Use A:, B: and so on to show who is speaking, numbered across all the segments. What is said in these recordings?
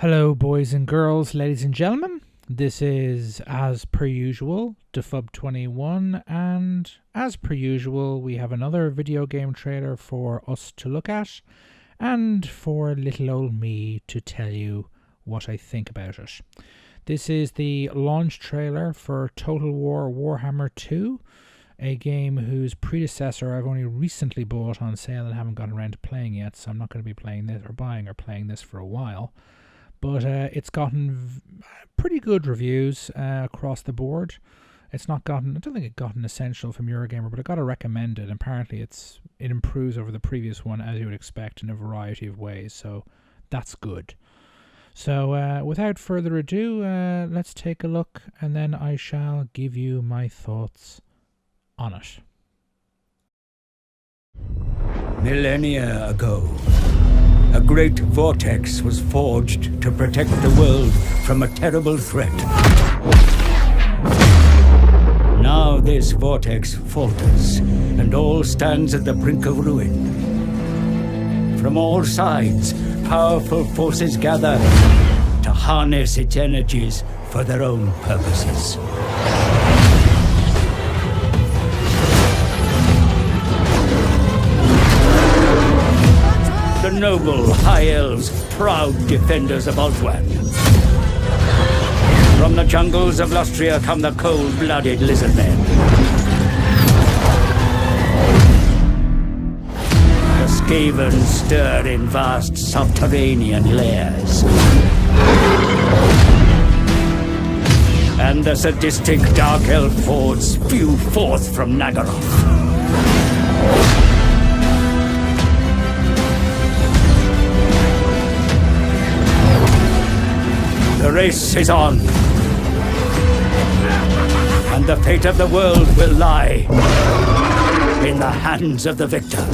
A: Hello, boys and girls, ladies and gentlemen. This is, as per usual, Defub21, and as per usual, we have another video game trailer for us to look at, and for little old me to tell you what I think about it. This is the launch trailer for Total War Warhammer 2, a game whose predecessor I've only recently bought on sale and haven't gotten around to playing yet, so I'm not going to be playing this or buying or playing this for a while. But it's gotten pretty good reviews across the board. It's not gotten, I don't think it got an essential from Eurogamer, but it got a recommended. Apparently it improves over the previous one, as you would expect, in a variety of ways. So that's good. So without further ado, let's take a look, and then I shall give you my thoughts on it.
B: Millennia ago, a great vortex was forged to protect the world from a terrible threat. Now this vortex falters, and all stands at the brink of ruin. From all sides, powerful forces gather to harness its energies for their own purposes. The noble High Elves, proud defenders of Oswan. From the jungles of Lustria come the cold-blooded lizard men. The Skaven stir in vast subterranean lairs. And the sadistic Dark Elf hordes spew forth from Nagaroth. The race is on, and the fate of the world will lie in the hands of the victor.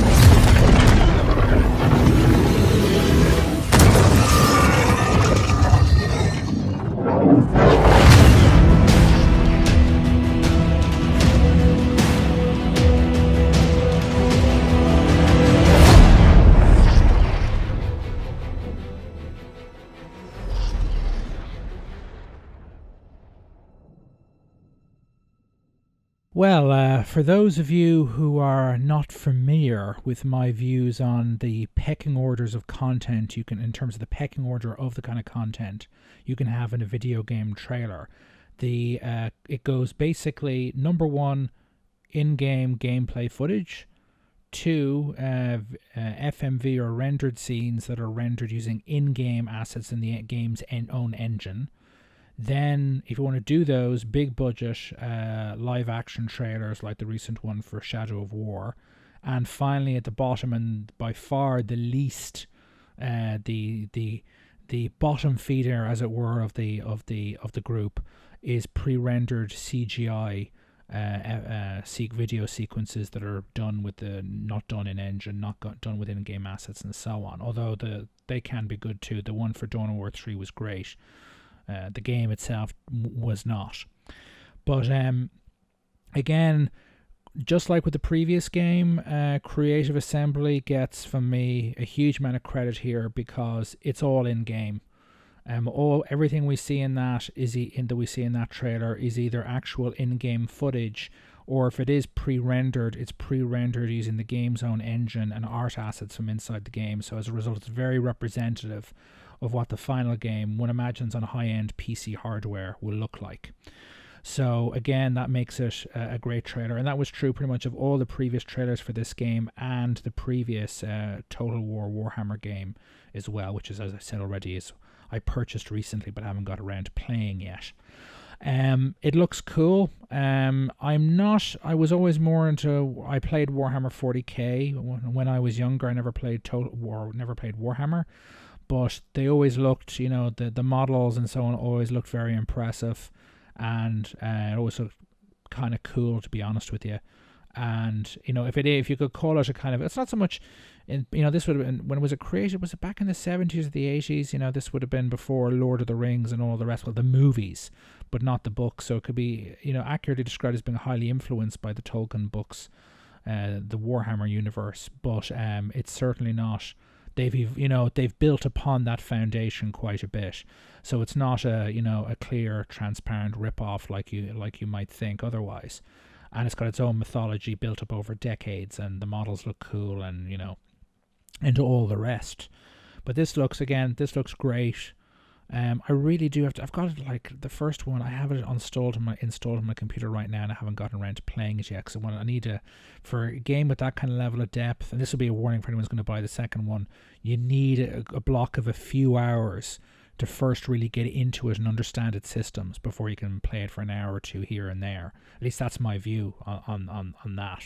A: Well, for those of you who are not familiar with my views on the pecking orders of content, you can, in terms of the pecking order of the kind of content you can have in a video game trailer, it goes basically number one, in-game gameplay footage, two, FMV or rendered scenes that are rendered using in-game assets in the game's own engine. Then, if you want to do those big budget live action trailers like the recent one for Shadow of War, and finally at the bottom, and by far the least, the bottom feeder, as it were, of the group, is pre-rendered CGI video sequences that are done with not done in engine, done with in-game assets, and so on. Although they can be good too. The one for Dawn of War 3 was great. The game itself was not. But again, just like with the previous game, Creative Assembly gets from me a huge amount of credit here because it's all in game. Everything we see in that trailer is either actual in-game footage, or if it is pre-rendered, it's pre-rendered using the game's own engine and art assets from inside the game. So as a result, it's very representative of what the final game, one imagines on high-end PC hardware, will look like. So again, that makes it a great trailer, and that was true pretty much of all the previous trailers for this game and the previous Total War Warhammer game as well, which is, as I said already, I purchased recently but haven't got around to playing yet. It looks cool. I was always more into, I played Warhammer 40k when I was younger. I never played Warhammer. But they always looked, the models and so on always looked very impressive, and it always looked kind of cool, to be honest with you. And if you could call it a kind of, it's not so much, this would have been, when it was created, was it back in the 70s or the 80s? This would have been before Lord of the Rings and all the rest, well, the movies, but not the books. So it could be, accurately described as being highly influenced by the Tolkien books, the Warhammer universe. But it's certainly not they've built upon that foundation quite a bit. So it's not a clear, transparent rip-off like you might think otherwise. And it's got its own mythology built up over decades, and the models look cool, and into all the rest. But this looks great. I really do have to. I've got it, like the first one. I have it installed on my computer right now, and I haven't gotten around to playing it yet. Because I need to, for a game with that kind of level of depth, and this will be a warning for anyone who's going to buy the second one. You need a block of a few hours to first really get into it and understand its systems before you can play it for an hour or two here and there. At least that's my view on that.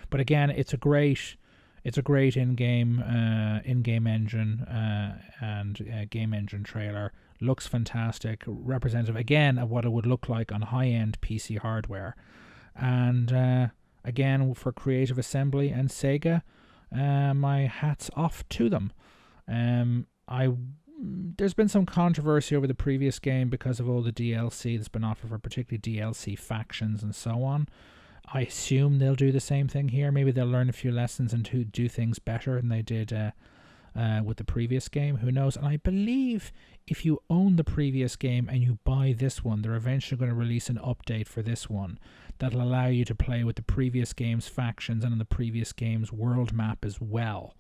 A: But again, it's a great in-game engine and game engine trailer. Looks fantastic, representative again of what it would look like on high-end PC hardware. And again, for Creative Assembly and Sega, my hat's off to them. There's been some controversy over the previous game because of all the DLC that's been offered, for particularly DLC factions and so on. I assume they'll do the same thing here. Maybe they'll learn a few lessons and to do things better than they did with the previous game. Who knows? And I believe if you own the previous game and you buy this one, they're eventually going to release an update for this one that'll allow you to play with the previous game's factions and on the previous game's world map as well.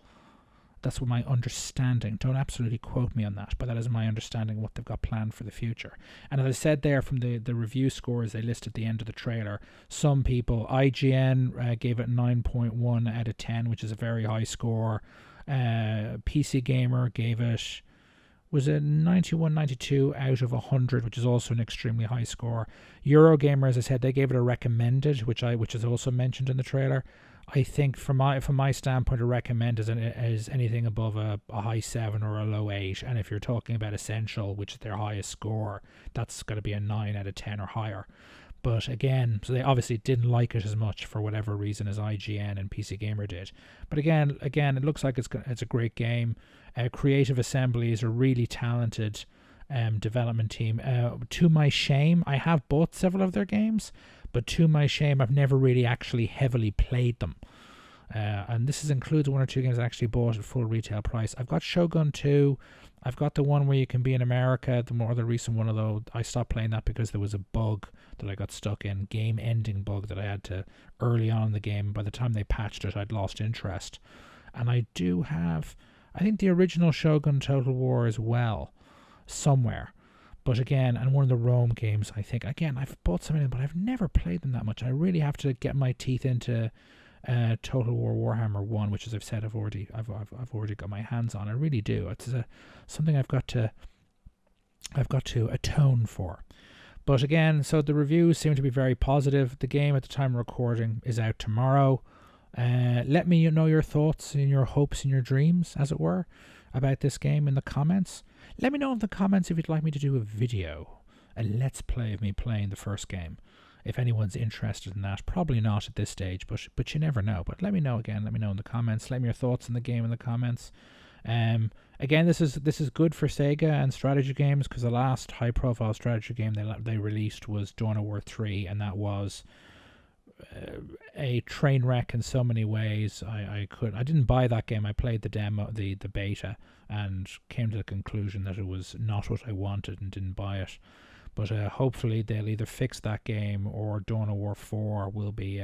A: That's what my understanding. Don't absolutely quote me on that, but that is my understanding of what they've got planned for the future. And as I said there, from the review scores they list at the end of the trailer, some people, IGN gave it 9.1 out of 10, which is a very high score. PC Gamer gave it, was it 91, 92 out of 100, which is also an extremely high score. Eurogamer, as I said, they gave it a recommended, which is also mentioned in the trailer. I think from my standpoint, a recommend is anything above a high 7 or a low 8. And if you're talking about Essential, which is their highest score, that's got to be a 9 out of 10 or higher. But again, so they obviously didn't like it as much for whatever reason as IGN and PC Gamer did. But again, it looks like it's a great game. Creative Assembly is a really talented development team. To my shame, I have bought several of their games, but to my shame, I've never really actually heavily played them. And this includes one or two games I actually bought at full retail price. I've got Shogun 2. I've got the one where you can be in America, the recent one, although I stopped playing that because there was a bug that I got stuck in, game-ending bug that I had to early on in the game. By the time they patched it, I'd lost interest. And I do have, I think, the original Shogun Total War as well, somewhere. But again, and one of the Rome games, I think, again, I've bought some of them, but I've never played them that much. I really have to get my teeth into Total War Warhammer 1, which, as I've said, I've already got my hands on. I really do. It's something I've got to atone for. But again, so the reviews seem to be very positive. The game at the time of recording is out tomorrow. Let me know your thoughts and your hopes and your dreams, as it were, about this game in the comments. Let me know in the comments if you'd like me to do a video, a let's play of me playing the first game. If anyone's interested in that, probably not at this stage, but you never know. But let me know again. Let me know in the comments. Let me know your thoughts on the game in the comments. Again, this is good for Sega and strategy games, because the last high-profile strategy game they released was Dawn of War 3, and that was a train wreck in so many ways. I didn't buy that game. I played the demo, the beta, and came to the conclusion that it was not what I wanted and didn't buy it. But hopefully they'll either fix that game, or Dawn of War 4 will be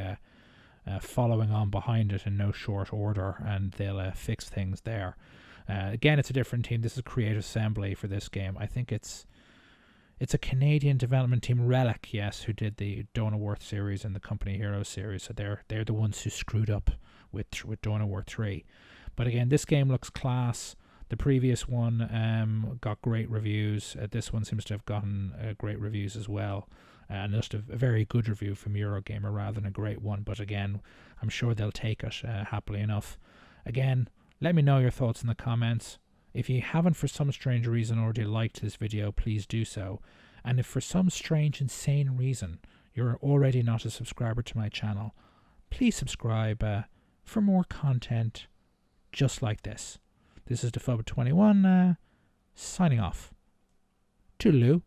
A: following on behind it in no short order, and they'll fix things there. Again, it's a different team. This is Creative Assembly for this game. I think it's a Canadian development team, Relic, yes, who did the Dawn of War series and the Company Heroes series. So they're the ones who screwed up with Dawn of War 3. But again, this game looks class. The previous one got great reviews. This one seems to have gotten great reviews as well. And just a very good review from Eurogamer rather than a great one. But again, I'm sure they'll take it happily enough. Again, let me know your thoughts in the comments. If you haven't for some strange reason already liked this video, please do so. And if for some strange, insane reason you're already not a subscriber to my channel, please subscribe for more content just like this. This is Dephoba21 signing off. Toodaloo.